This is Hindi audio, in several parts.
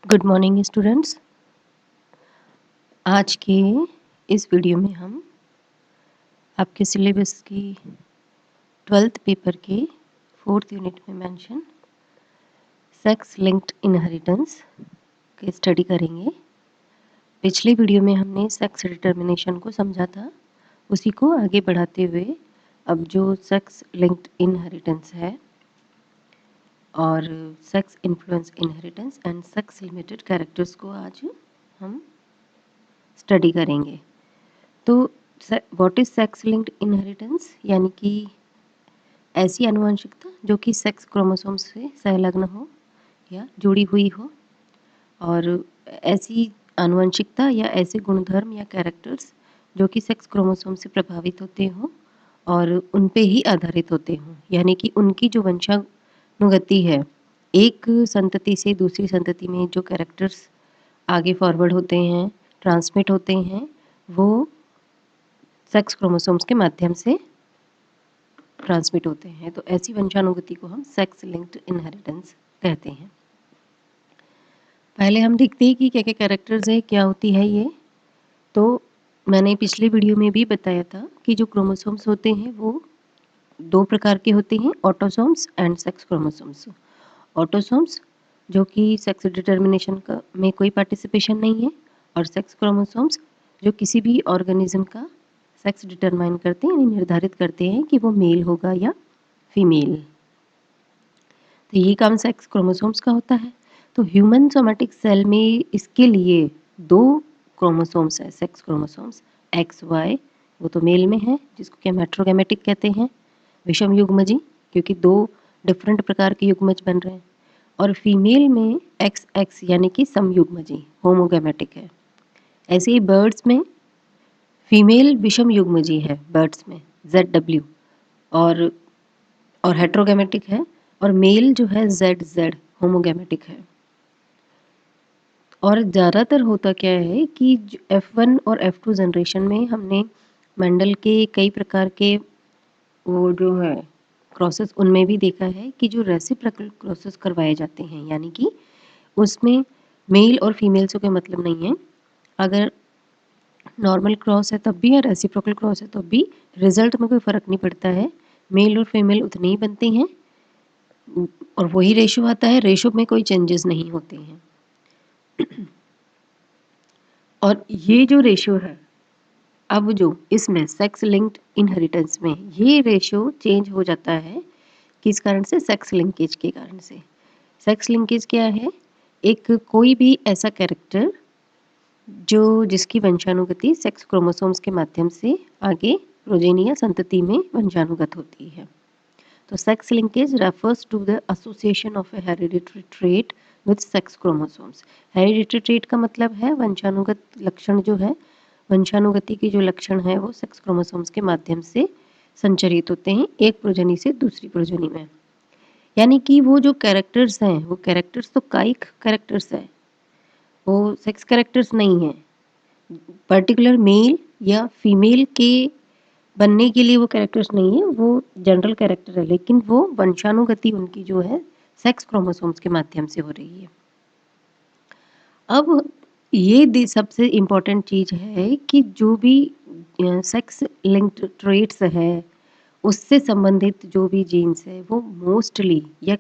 Good morning students. आज के इस वीडियो में हम आपके सिलेबस की 12th पेपर के 4th यूनिट में मेंशन सेक्स लिंक्ड इनहेरिटेंस के स्टडी करेंगे। पिछले वीडियो में हमने सेक्स डिटर्मिनेशन को समझा था, उसी को आगे बढ़ाते हुए अब जो सेक्स लिंक्ड इनहेरिटेंस है और sex influence inheritance and sex limited characters को आज हम स्टडी करेंगे। तो what is sex linked inheritance, यानी कि ऐसी आनुवंशिकता जो कि सेक्स क्रोमोसोम से संलग्न हो या जुड़ी हुई हो, और ऐसी आनुवंशिकता या ऐसे गुणधर्म या कैरेक्टर्स जो कि सेक्स क्रोमोसोम से प्रभावित होते हों और उन पे ही आधारित होते हों, यानी कि उनकी जो वंशानुगति है, एक संतति से दूसरी संतति में जो कैरेक्टर्स आगे फॉरवर्ड होते हैं, ट्रांसमिट होते हैं, वो सेक्स क्रोमोसोम्स के माध्यम से ट्रांसमिट होते हैं। तो ऐसी वंशानुगति को हम सेक्स लिंक्ड इनहेरिटेंस कहते हैं। पहले हम देखते हैं कि क्या क्या कैरेक्टर्स है, क्या होती है ये। तो मैंने पिछले वीडियो में भी बताया था कि जो क्रोमोसोम्स होते हैं वो दो प्रकार के होते हैं, autosomes and sex chromosomes. Autosomes जो कि सेक्स डिटर्मिनेशन का में कोई पार्टिसिपेशन नहीं है, और सेक्स क्रोमोसोम्स जो किसी भी ऑर्गेनिज्म का सेक्स डिटरमाइन करते हैं, यानी निर्धारित करते हैं कि वो मेल होगा या फीमेल। तो यही काम सेक्स क्रोमोसोम्स का होता है। तो ह्यूमन सोमैटिक सेल में इसके लिए दो क्रोमोसोम्स है, सेक्स क्रोमोसोम्स एक्स वाई, वो तो मेल में है जिसको कि हम हेट्रोगैमेटिक कहते हैं, विषम युग्मजी, क्योंकि दो डिफरेंट प्रकार के युग्मज बन रहे हैं। और फीमेल में एक्स एक्स यानी कि समयुग्मजी, होमोगैमेटिक है। ऐसे ही बर्ड्स में फीमेल विषम युग्मजी है, बर्ड्स में ZW, और हेट्रोगैमेटिक है, और मेल जो है ZZ होमोगैमेटिक है। और ज़्यादातर होता क्या है कि F1 और F2 जनरेशन में हमने मेंडल के कई प्रकार के वो जो है क्रॉसेस उनमें भी देखा है कि जो रेसिप्रोकल क्रॉसेस करवाए जाते हैं, यानी कि उसमें मेल और फीमेल से कोई मतलब नहीं है। अगर नॉर्मल क्रॉस है तब भी या रेसिप्रोकल क्रॉस है तब भी रिजल्ट में कोई फ़र्क नहीं पड़ता है, मेल और फीमेल उतने ही बनते हैं और वही रेशो आता है, रेशो में कोई चेंजेस नहीं होते हैं। और ये जो रेशो है, अब जो इसमें सेक्स लिंक्ड इनहेरिटेंस में ये रेशो चेंज हो जाता है, किस कारण से? सेक्स लिंकेज के कारण से। सेक्स लिंकेज क्या है? एक कोई भी ऐसा कैरेक्टर जो जिसकी वंशानुगति सेक्स क्रोमोसोम्स के माध्यम से आगे प्रोजेनी या संतति में वंशानुगत होती है। तो sex linkage refers to the association of a hereditary trait with sex chromosomes. Hereditary trait का मतलब है वंशानुगत लक्षण, जो है वंशानुगति के जो लक्षण है वो सेक्स क्रोमोसोम्स के माध्यम से संचरित होते हैं एक प्रोजनी से दूसरी प्रोजनी में। यानी कि वो जो कैरेक्टर्स हैं, वो कैरेक्टर्स तो काइक कैरेक्टर्स हैं, वो सेक्स कैरेक्टर्स नहीं हैं। पर्टिकुलर मेल या फीमेल के बनने के लिए वो कैरेक्टर्स नहीं है, वो जनरल कैरेक्टर है, लेकिन वो वंशानुगति उनकी जो है सेक्स क्रोमोसोम्स के माध्यम से हो रही है। अब ये सबसे इम्पोर्टेंट चीज़ है कि जो भी सेक्स लिंक्ड ट्रेट्स है उससे संबंधित जो भी जीन्स है वो मोस्टली, या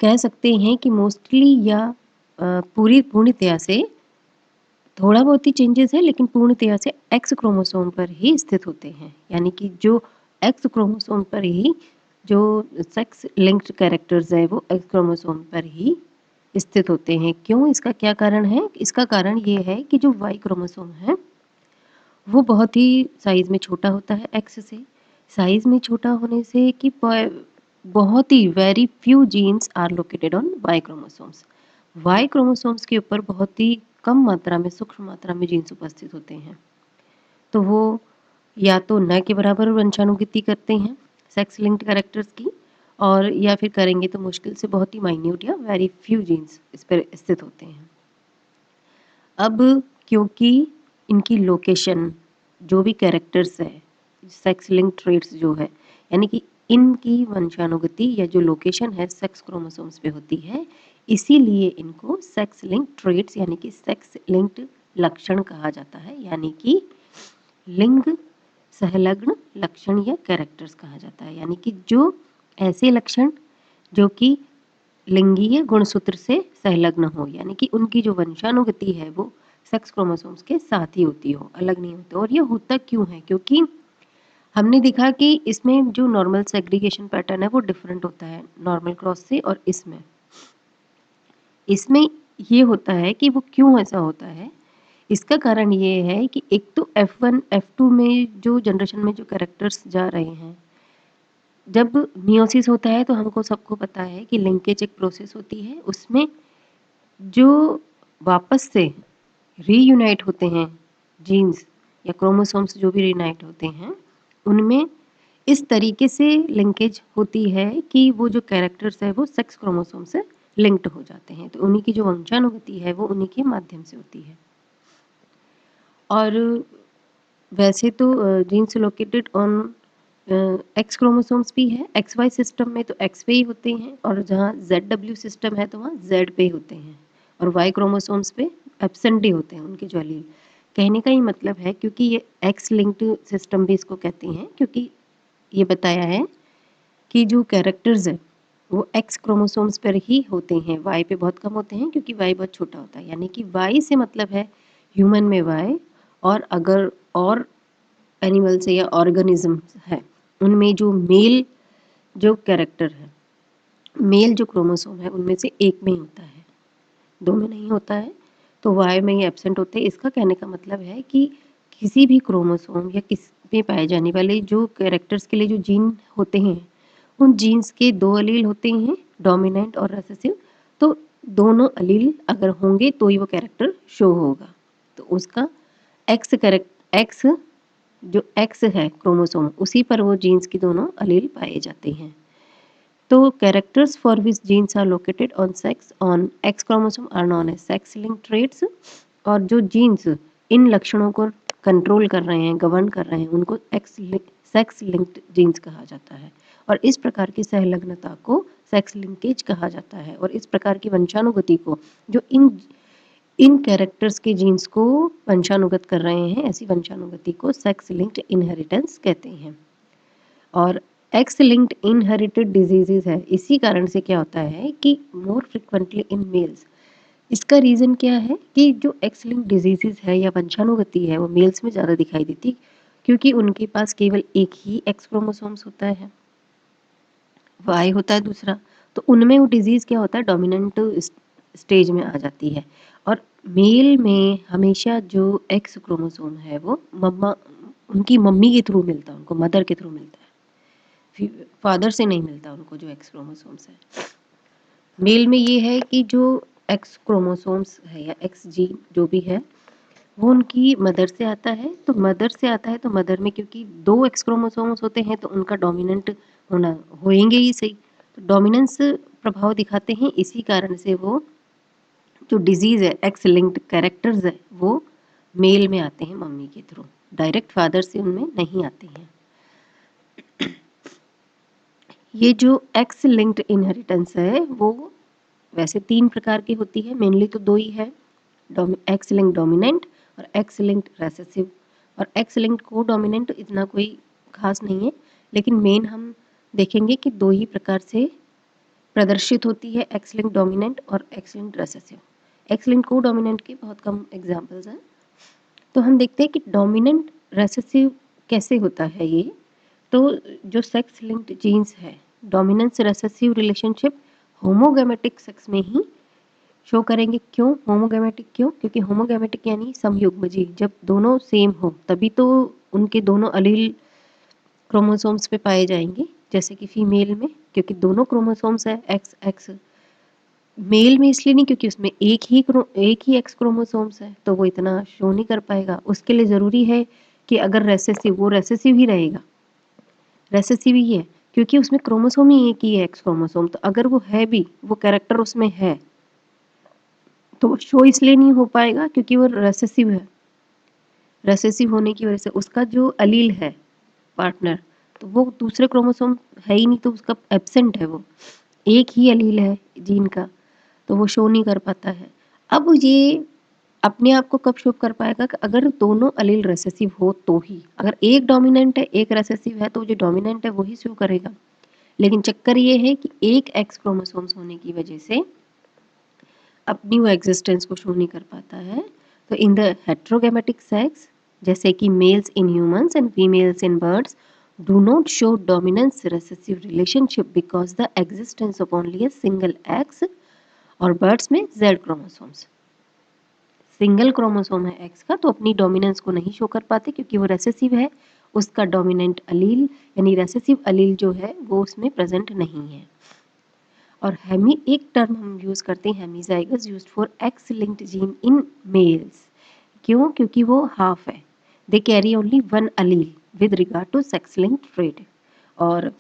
कह सकते हैं कि मोस्टली या पूर्णतया से, थोड़ा बहुत ही चेंजेस है लेकिन पूर्णतया से एक्स क्रोमोसोम पर ही स्थित होते हैं। यानी कि जो एक्स क्रोमोसोम पर ही जो सेक्स लिंक्ड कैरेक्टर्स है वो एक्स क्रोमोसोम पर ही स्थित होते हैं। क्यों? इसका क्या कारण है? इसका कारण ये है कि जो वाई क्रोमोसोम है वो बहुत ही साइज़ में छोटा होता है एक्स से। साइज़ में छोटा होने से कि बहुत ही very few genes are located on Y chromosomes. Y chromosomes के ऊपर बहुत ही कम मात्रा में, सूक्ष्म मात्रा में जीन्स उपस्थित होते हैं। तो वो या तो न के बराबर वंशानुगति करते हैं सेक्स लिंक्ड कैरेक्टर्स की, और या फिर करेंगे तो मुश्किल से बहुत ही माइन्यूट या वेरी फ्यू जीन्स इस पर स्थित होते हैं। अब क्योंकि इनकी लोकेशन, जो भी कैरेक्टर्स है सेक्स लिंक्ड ट्रेट्स जो है, यानी कि इनकी वंशानुगति या जो लोकेशन है सेक्स क्रोमोसोम्स पे होती है, इसीलिए इनको सेक्स लिंक्ड ट्रेट्स यानी कि सेक्स लिंक्ड लक्षण कहा जाता है, यानी कि लिंग सहलग्न लक्षण या कैरेक्टर्स कहा जाता है। यानी कि जो ऐसे लक्षण जो कि लिंगीय गुणसूत्र से संलग्न हो, यानी कि उनकी जो वंशानुगति है वो सेक्स क्रोमोसोम्स के साथ ही होती हो, अलग नहीं होती। और ये होता क्यों है? क्योंकि हमने देखा कि इसमें जो नॉर्मल सेग्रीगेशन पैटर्न है वो डिफरेंट होता है नॉर्मल क्रॉस से, और इसमें ये होता है कि वो क्यों ऐसा होता है। इसका कारण ये है कि एक तो F1 F2 में जो जनरेशन में जो कैरेक्टर्स जा रहे हैं, जब मियोसिस होता है तो हमको सबको पता है कि लिंकेज एक प्रोसेस होती है, उसमें जो वापस से रीयूनाइट होते हैं जीन्स या क्रोमोसोम्स जो भी रीयूनाइट होते हैं, उनमें इस तरीके से लिंकेज होती है कि वो जो कैरेक्टर्स है वो सेक्स क्रोमोसोम से लिंक्ड हो जाते हैं। तो उन्हीं की जो वंशानुगति है वो उन्हीं के माध्यम से होती है। और वैसे तो genes located on X chromosomes भी है, एक्स वाई सिस्टम में तो एक्स पे ही होते हैं, और जहाँ जेड डब्ल्यू सिस्टम है तो वहाँ जेड पे होते हैं, और वाई क्रोमोसोम्स पे एब्सेंट ही होते हैं उनके जो एलील। कहने का ही मतलब है, क्योंकि ये एक्स लिंक्ड सिस्टम भी इसको कहते हैं, क्योंकि ये बताया है कि जो कैरेक्टर्स है वो एक्स क्रोमोसोम्स पर ही होते हैं, वाई पे बहुत कम होते हैं क्योंकि वाई बहुत छोटा होता है। यानी कि वाई से मतलब है ह्यूमन में वाई, और अगर और एनिमल से या ऑर्गेनिज्म है उनमें जो मेल जो कैरेक्टर है, मेल जो क्रोमोसोम है उनमें से एक में ही होता है, दो में नहीं होता है, तो वाई में ही एब्सेंट होते हैं। इसका कहने का मतलब है कि किसी भी क्रोमोसोम या किस में पाए जाने वाले जो कैरेक्टर्स के लिए जो जीन होते हैं, उन जीन्स के दो अलील होते हैं, डोमिनेंट और रिसेसिव। तो दोनों अलील अगर होंगे तो ही वो कैरेक्टर शो होगा। तो उसका एक्स जो एक्स है क्रोमोसोम, उसी पर वो जीन्स की दोनों अलील पाए जाते हैं। तो characters for which genes are located on sex on X chromosome are known as sex linked traits. और जो जीन्स इन लक्षणों को कंट्रोल कर रहे हैं, गवर्न कर रहे हैं, उनको सेक्स लिंक्ड जीन्स कहा जाता है। और इस प्रकार की सहलग्नता को सेक्स लिंकेज कहा जाता है। और इस प्रकार की वंशानुगति को जो इन कैरेक्टर्स के जीन्स को वंशानुगत कर रहे हैं, ऐसी वंशानुगति को सेक्स लिंक्ड इनहेरिटेंस कहते हैं। और एक्स लिंक्ड इनहेरिटेड डिजीजेज है, इसी कारण से क्या होता है कि मोर फ्रिक्वेंटली इन मेल्स। इसका रीज़न क्या है कि जो एक्स लिंक्ड डिजीजेज है या वंशानुगति है वो मेल्स में ज़्यादा दिखाई देती, क्योंकि उनके पास केवल एक ही एक्स क्रोमोसोम्स होता है, वाई होता है दूसरा। तो उनमें वो डिजीज़ क्या होता है, डोमिनेंट स्टेज में आ जाती है। और मेल में हमेशा जो एक्स क्रोमोसोम है वो उनकी मम्मी के थ्रू मिलता है, उनको मदर के थ्रू मिलता है, फादर से नहीं मिलता उनको जो एक्स क्रोमोसोम्स है। मेल में ये है कि जो एक्स क्रोमोसोम्स है या एक्स जीन जो भी है वो उनकी मदर से आता है। तो मदर से आता है तो मदर में क्योंकि दो एक्स क्रोमोसोम्स होते हैं तो उनका डोमिनेंट होना होएंगे ही सही, तो डोमिनेंस प्रभाव दिखाते हैं। इसी कारण से वो जो डिजीज़ है एक्स लिंक्ड कैरेक्टर्स है वो मेल में आते हैं मम्मी के थ्रू, डायरेक्ट फादर से उनमें नहीं आते हैं। ये जो एक्स लिंक्ड इनहेरिटेंस है वो वैसे 3 प्रकार की होती है, मेनली तो 2 ही है, एक्स लिंक्ड डोमिनेंट और एक्स लिंक्ड रिसेसिव। और एक्स लिंक्ड को डोमिनेंट इतना कोई खास नहीं है, लेकिन मेन हम देखेंगे कि 2 ही प्रकार से प्रदर्शित होती है, एक्स लिंक्ड डोमिनेंट और x linked recessive. X linked को डोमिनेंट के बहुत कम एग्जांपल्स हैं। तो हम देखते हैं कि डोमिनेंट रिसेसिव कैसे होता है ये। तो जो सेक्स लिंक्ड जीन्स है, dominance recessive relationship homogametic sex में ही शो करेंगे। क्यों होमोगैमेटिक? क्यों? क्योंकि होमोगैमेटिक यानी समयुग्मजी, जब दोनों सेम हो तभी तो उनके दोनों अलील क्रोमोसोम्स पे पाए जाएंगे। जैसे कि फीमेल में क्योंकि दोनों क्रोमोसोम्स है एक्स एक्स, मेल में इसलिए नहीं क्योंकि उसमें एक ही एक्स क्रोमोसोम्स है तो वो इतना शो नहीं कर पाएगा। उसके लिए ज़रूरी है कि अगर रेसेसिव, वो रेसेसिव ही रहेगा, रेसेसिव ही है क्योंकि उसमें क्रोमोसोम ही एक ही है एक्स क्रोमोसोम। तो अगर वो है भी, वो कैरेक्टर उसमें है, तो शो इसलिए नहीं हो पाएगा क्योंकि वो रेसेसिव है। रेसेसिव होने की वजह से उसका जो अलील है पार्टनर तो वो दूसरे क्रोमोसोम है ही नहीं, तो उसका एब्सेंट है, वो एक ही एलील है जीन का, तो वो शो नहीं कर पाता है। अब ये अपने आप को कब शो कर पाएगा कि अगर दोनों एलील रिसेसिव हो तो ही। अगर एक डोमिनेंट है एक रिसेसिव है तो जो डोमिनेंट है वही शो करेगा। लेकिन चक्कर ये है कि एक एक्स क्रोमोसोम्स होने की वजह से अपनी वो एग्जिस्टेंस को शो नहीं कर पाता है। तो इन द हेट्रोगैमेटिक सेक्स, जैसे कि males in humans and females in birds, do not show dominance recessive relationship because the existence of only a single X, और बर्ड्स में Z क्रोमोसोम्स, सिंगल क्रोमोसोम है X का, तो अपनी डोमिनेंस को नहीं शो कर पाते क्योंकि वो रेसेसिव है, उसका डोमिनेंट अलील यानी रेसेसिव अलील जो है वो उसमें प्रेजेंट नहीं है। और हेमी एक टर्म हम यूज़ करते हैं hemizygous, used for X linked gene in males. क्यों? क्योंकि वो हाफ है, they carry only one allele with regard to sex linked trait, और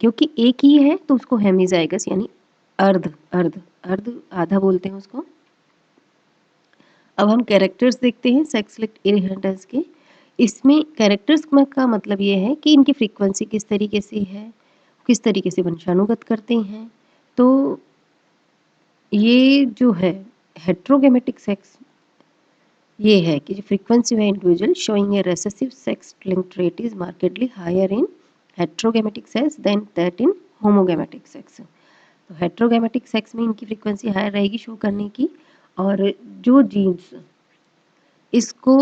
क्योंकि एक ही है तो उसको हेमीजाइगस यानी अर्ध अर्ध अर्ध आधा बोलते हैं उसको। अब हम कैरेक्टर्स देखते हैं सेक्स लिंक्ड इनहेरिटेंस के। इसमें कैरेक्टर्स का मतलब ये है कि इनकी फ्रीक्वेंसी किस तरीके से है, किस तरीके से वंशानुगत करते हैं। तो ये जो है हेट्रोगेमेटिक सेक्स, ये है कि frequency of individual showing a recessive sex linked trait is markedly higher in heterogametic sex than that in homogametic sex. तो हेट्रोगेमेटिक सेक्स में इनकी फ्रीक्वेंसी हायर रहेगी शो करने की, और जो जीन्स इसको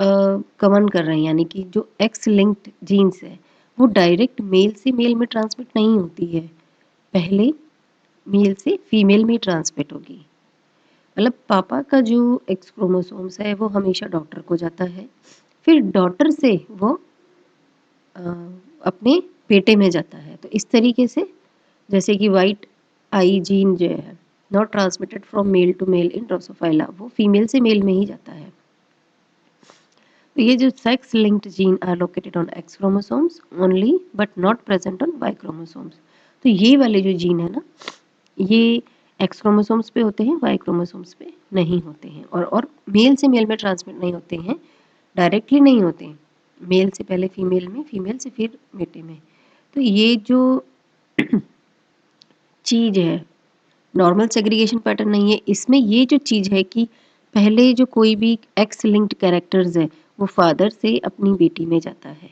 कवर कर रहे हैं यानी कि जो एक्स लिंक्ड जीन्स है वो डायरेक्ट मेल से मेल में ट्रांसमिट नहीं होती है, पहले मेल से फीमेल में ट्रांसमिट होगी। मतलब पापा का जो एक्स क्रोमोसोम्स है वो हमेशा डॉटर को जाता है, फिर डॉटर से वो अपने बेटे में जाता है। तो इस तरीके से जैसे कि वाइट आई जीन जो है not transmitted from male to male in drosophila, वो फीमेल से मेल में ही जाता है। तो ये जो sex linked gene are located on X chromosomes only but not present on Y chromosomes. तो ये वाले जो जीन है ना, ये एक्स क्रोमोसोम्स पे होते हैं, वाई क्रोमोसोम्स पे नहीं होते हैं, और मेल से मेल में ट्रांसमिट नहीं होते हैं, डायरेक्टली नहीं होते हैं, मेल से पहले फीमेल में, फीमेल से फिर बेटे में। तो ये जो चीज़ है नॉर्मल सेग्रीगेशन पैटर्न नहीं है, इसमें ये जो चीज़ है कि पहले जो कोई भी एक्स लिंक्ड कैरेक्टर्स है वो फादर से अपनी बेटी में जाता है,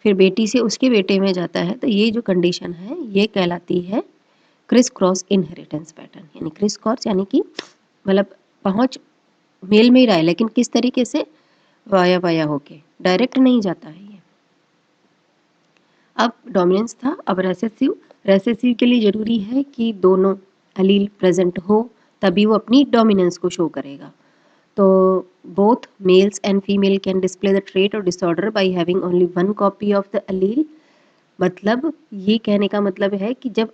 फिर बेटी से उसके बेटे में जाता है। तो ये जो कंडीशन है ये कहलाती है क्रिस क्रॉस इनहेरिटेंस पैटर्न, यानी क्रिस क्रॉस यानी कि मतलब पहुंच मेल में ही रहा है लेकिन किस तरीके से, वाया वाया होके, डायरेक्ट नहीं जाता है ये। अब डोमिनेंस था, अब रेसेसिव। रेसेसिव के लिए ज़रूरी है कि दोनों अलील प्रेजेंट हो तभी वो अपनी डोमिनेंस को शो करेगा। तो both males and female can display the trait और disorder by having only one copy of the allele. मतलब ये कहने का मतलब है कि जब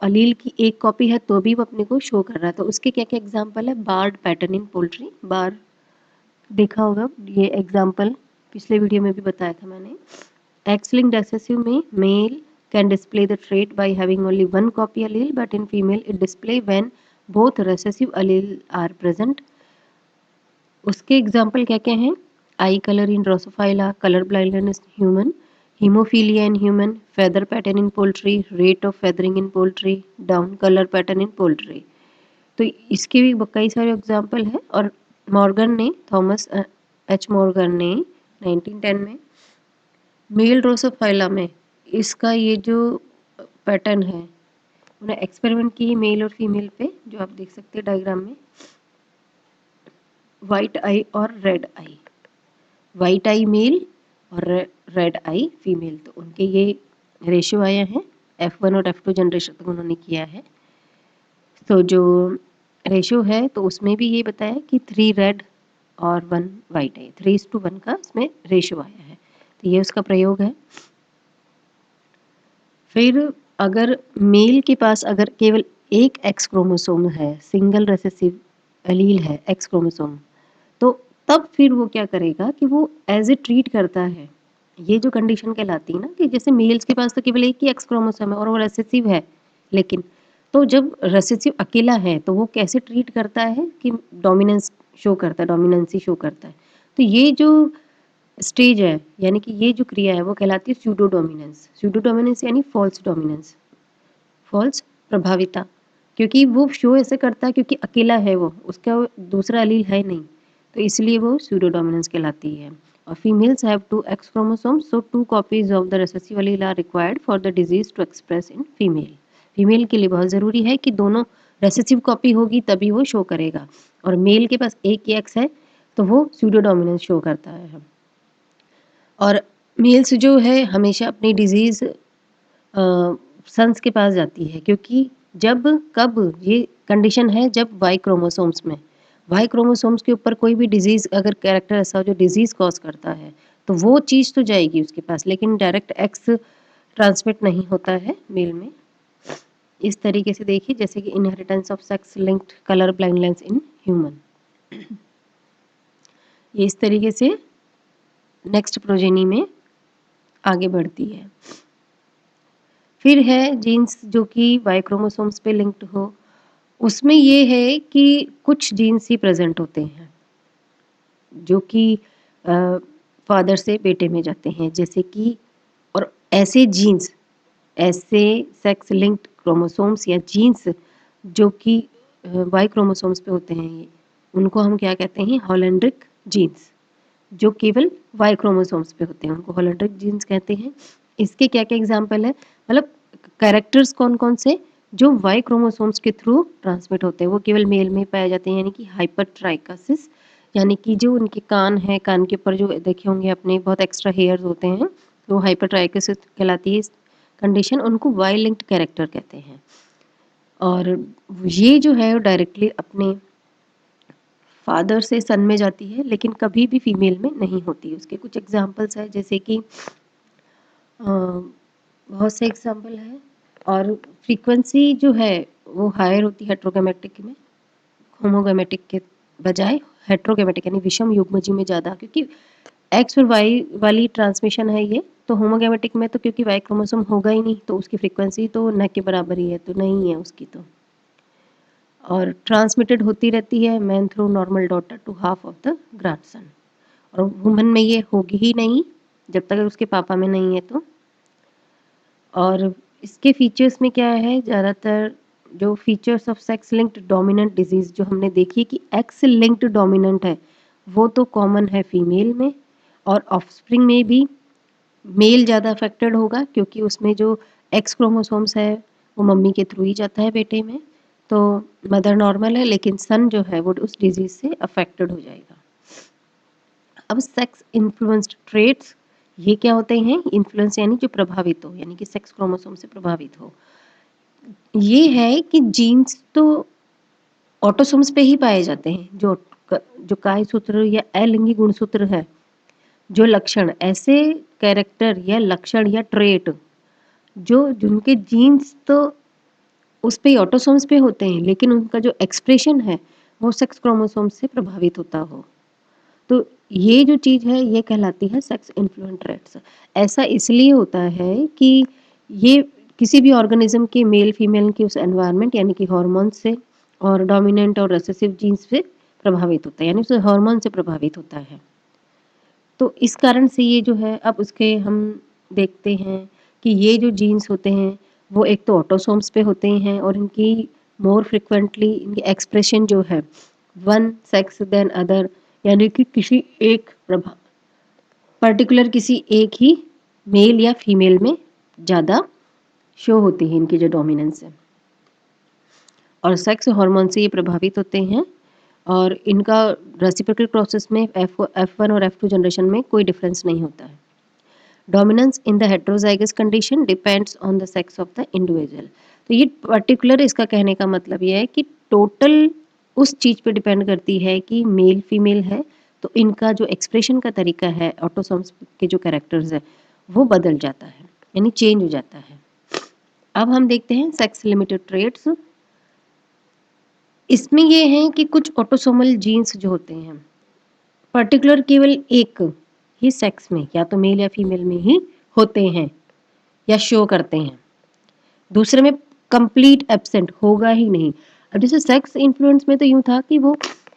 अलील की एक कॉपी है तो भी वो अपने को शो कर रहा है। तो उसके क्या क्या एग्जाम्पल है, बार्ड पैटर्न इन पोल्ट्री, बार देखा होगा ये एग्जाम्पल, पिछले वीडियो में भी बताया था मैंने। X-linked recessive में male can display the trait by having only one copy allele, but in female it display when both recessive allele are present. उसके एग्जाम्पल क्या क्या हैं, eye colour in drosophila, colour blindness human, haemophilia in human, feather pattern in poultry, rate of feathering in poultry, down colour pattern in poultry. तो इसके भी कई सारे एग्जाम्पल हैं। और मॉर्गन ने, थॉमस एच मॉर्गन ने 1910 में मेल ड्रोसोफाइला में इसका ये जो पैटर्न है उन्हें एक्सपेरिमेंट किए मेल और फीमेल पे, जो आप देख सकते हैं डायग्राम में, वाइट आई और रेड आई, वाइट आई मेल और रेड आई फीमेल। तो उनके ये रेशियो आए हैं, F1 और F2 जनरेशन तक उन्होंने किया है। तो जो रेशियो है तो उसमें भी ये बताया कि 3 रेड और 1 वाइट है, 3:1 का इसमें रेशियो आया है। तो ये उसका प्रयोग है। फिर अगर मेल के पास अगर केवल एक एक्स क्रोमोसोम है, सिंगल रेसेसिव एलील है एक्स क्रोमोसोम, तो तब फिर वो क्या करेगा कि वो एज ए ट्रीट करता है। ये जो कंडीशन कहलाती है ना कि जैसे मेल्स के पास तो केवल एक ही एक्स क्रोमोसोम है और वो रेसेसिव है, लेकिन तो जब रेसेसिव अकेला है तो वो कैसे ट्रीट करता है कि डोमिनेंस शो करता है, डोमिनेंसी शो करता है। तो ये जो स्टेज है, यानी कि ये जो क्रिया है वो कहलाती है स्यूडो डोमिनेंस। स्यूडो डोमिनेंस यानी फॉल्स डोमिनेंस, फॉल्स प्रभाविता, क्योंकि वो शो ऐसे करता है क्योंकि अकेला है वो, उसका दूसरा अलील है नहीं, तो इसलिए वो स्यूडो डोमिनेंस कहलाती है। और females have 2 X chromosomes, so 2 copies of the recessive allele are required for the disease to express in female. Female के लिए बहुत ज़रूरी है कि दोनों रेसेसिव कॉपी होगी तभी वो शो करेगा, और मेल के पास एक ही एक्स है तो वो स्यूडो डोमिनेंस शो करता है। और मेल्स जो है हमेशा अपनी डिजीज़ सन्स के पास जाती है, क्योंकि जब कब ये कंडीशन है, जब वाई क्रोमोसोम्स में, वाई क्रोमोसोम्स के ऊपर कोई भी डिजीज़, अगर कैरेक्टर ऐसा हो जो डिजीज़ कॉज करता है तो वो चीज़ तो जाएगी उसके पास, लेकिन डायरेक्ट एक्स ट्रांसमिट नहीं होता है मेल में। इस तरीके से देखिए, जैसे कि inheritance of sex linked colour blindness in human, ये इस तरीके से नेक्स्ट प्रोजेनी में आगे बढ़ती है। फिर है जीन्स जो कि वाई क्रोमोसोम्स पे लिंक्ड हो, उसमें ये है कि कुछ जीन्स ही प्रेजेंट होते हैं जो कि फादर से बेटे में जाते हैं, जैसे कि, और ऐसे जीन्स, ऐसे सेक्स लिंक्ड क्रोमोसोम्स या जीन्स जो कि वाई क्रोमोसोम्स पे होते हैं, ये उनको हम क्या कहते हैं, हॉलैंड्रिक जीन्स, जो केवल वाई क्रोमोसोम्स पे होते हैं उनको हॉलैंड्रिक जीन्स कहते हैं। इसके क्या क्या एग्जाम्पल है, मतलब कैरेक्टर्स कौन कौन से जो वाई क्रोमोसोम्स के थ्रू ट्रांसमिट होते हैं, वो केवल मेल में पाए जाते हैं, यानी कि हाइपरट्राइकोसिस, यानी कि जो उनके कान है, कान के ऊपर जो देखे होंगे अपने बहुत एक्स्ट्रा हेयर्स होते हैं, तो हाइपरट्राइकोसिस कहलाती है कंडीशन, उनको वाई लिंक्ड कैरेक्टर कहते हैं। और ये जो है डायरेक्टली अपने फादर से सन में जाती है, लेकिन कभी भी फीमेल में नहीं होती। उसके कुछ एग्जांपल्स हैं, जैसे कि बहुत से एग्जांपल हैं, और फ्रीक्वेंसी जो है वो हायर होती है हेट्रोगैमेटिक में, होमोगैमेटिक के बजाय हेट्रोगैमेटिक यानी विषम युग्मजी में ज़्यादा, क्योंकि एक्स और वाई वाली ट्रांसमिशन है ये, तो होमोगैमेटिक में तो क्योंकि वाई क्रोमोसोम होगा ही नहीं, तो उसकी फ्रीक्वेंसी तो न के बराबर ही है, तो नहीं है उसकी तो। और ट्रांसमिटेड होती रहती है man through normal daughter to half of the grandson, और वुमन में ये होगी ही नहीं जब तक उसके पापा में नहीं है तो। और इसके फीचर्स में क्या है, ज़्यादातर जो features of sex linked dominant disease जो हमने देखी कि एक्स लिंक्ड डोमिनेंट है, वो तो कॉमन है फीमेल में, और ऑफस्प्रिंग में भी मेल ज़्यादा अफेक्टेड होगा, क्योंकि उसमें जो एक्स क्रोमोसोम्स है वो मम्मी के थ्रू ही जाता है बेटे में, तो मदर नॉर्मल है, लेकिन सन जो है वो उस डिजीज़ से अफेक्टेड हो जाएगा। अब सेक्स इन्फ्लुएंस्ड ट्रेट्स, ये क्या होते हैं, इन्फ्लुएंस यानी जो प्रभावित हो, यानी कि सेक्स क्रोमोसोम से प्रभावित हो। ये है कि जीन्स तो ऑटोसोम्स पे ही पाए जाते हैं, जो काय सूत्र या अलिंगी गुणसूत्र है, जो लक्षण, ऐसे कैरेक्टर या लक्षण या ट्रेट जो जिनके जीन्स तो उस पे ऑटोसोम्स पे होते हैं, लेकिन उनका जो एक्सप्रेशन है वो सेक्स क्रोमोसोम से प्रभावित होता हो, तो ये जो चीज़ है ये कहलाती है सेक्स इन्फ्लुएंस ट्रेट्स। ऐसा इसलिए होता है कि ये किसी भी ऑर्गेनिज्म के मेल फीमेल के उस एनवायरनमेंट यानी कि हार्मोन से और डोमिनेंट और रिसेसिव जीन्स से प्रभावित होता है, यानी उस हार्मोन से प्रभावित होता है। तो इस कारण से ये जो है, अब उसके हम देखते हैं कि ये जो जीन्स होते हैं वो एक तो ऑटोसोम्स पे होते हैं, और इनकी मोर फ्रिक्वेंटली इनकी एक्सप्रेशन जो है वन सेक्स देन अदर, यानी कि किसी एक पर्टिकुलर किसी एक ही मेल या फीमेल में ज़्यादा शो होती है इनकी जो डोमिनेंस है, और सेक्स हार्मोन से ये प्रभावित होते हैं, और इनका रेसिप्रोकल प्रोसेस में F1 और F2 जनरेशन में कोई डिफरेंस नहीं होता है। Dominance in the heterozygous condition depends on the sex of the individual, तो ये पर्टिकुलर, इसका कहने का मतलब ये है कि टोटल उस चीज़ पे डिपेंड करती है कि मेल फीमेल है, तो इनका जो एक्सप्रेशन का तरीका है, ऑटोसोम्स के जो कैरेक्टर्स है वो बदल जाता है, यानी चेंज हो जाता है। अब हम देखते हैं सेक्स लिमिटेड ट्रेट्स। इसमें ये है कि कुछ ऑटोसोमल जीन्स जो होते हैं पर्टिकुलर केवल एक ही सेक्स में, या तो मेल या फीमेल में ही होते हैं या शो करते हैं, दूसरे में कंप्लीट एब्सेंट होगा ही नहीं। अब जैसे सेक्स इन्फ्लुएंस में तो यूँ था कि वो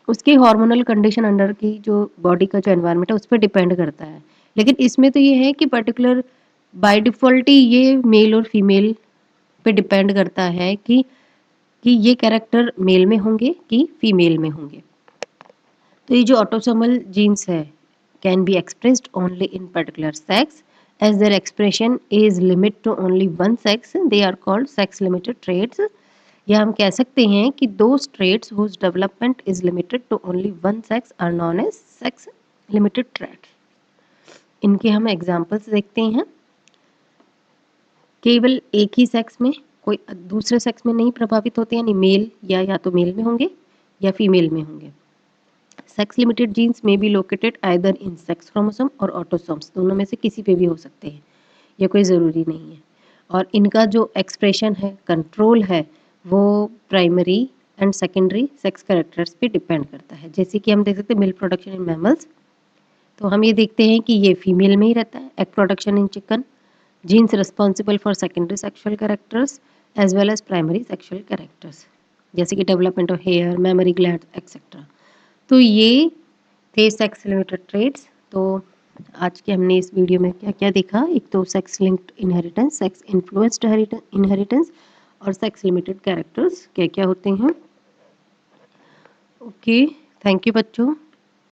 उसके हार्मोनल कंडीशन अंडर की जो बॉडी का जो एनवायरनमेंट है उस पर डिपेंड करता है, लेकिन इसमें तो ये है कि पर्टिकुलर बाय डिफ़ॉल्ट ही ये मेल और फीमेल पे डिपेंड करता है कि ये कैरेक्टर मेल में होंगे कि फीमेल में होंगे। तो ये जो ऑटोसोमल जीन्स है can be expressed only in particular sex as their expression is limit to only one sex, they are called sex limited traits. या हम कह सकते हैं कि those traits whose development is limited to only one sex are known as sex limited traits. इनके हम एग्जाम्पल्स देखते हैं। केवल एक ही सेक्स में, कोई दूसरे सेक्स में नहीं प्रभावित होते, यानी मेल या तो मेल में होंगे या फीमेल में होंगे। सेक्स लिमिटेड जीन्स में be located either in sex chromosome और ऑटोसोम्स, दोनों में से किसी पे भी हो सकते हैं, ये कोई ज़रूरी नहीं है। और इनका जो एक्सप्रेशन है, कंट्रोल है, वो primary and secondary sex characters पे डिपेंड करता है। जैसे कि हम देख सकते हैं मिल्क प्रोडक्शन इन मैमल्स, तो हम ये देखते हैं कि ये फीमेल में ही रहता है। Egg production in chicken, genes responsible for secondary sexual characters as well as primary sexual characters, जैसे कि development of hair, memory gland etcetera. तो ये थे सेक्स लिमिटेड ट्रेड्स। तो आज के हमने इस वीडियो में क्या क्या देखा, एक तो sex linked inheritance, sex influenced inheritance और सेक्स लिमिटेड कैरेक्टर्स क्या क्या होते हैं। ओके, थैंक यू बच्चों।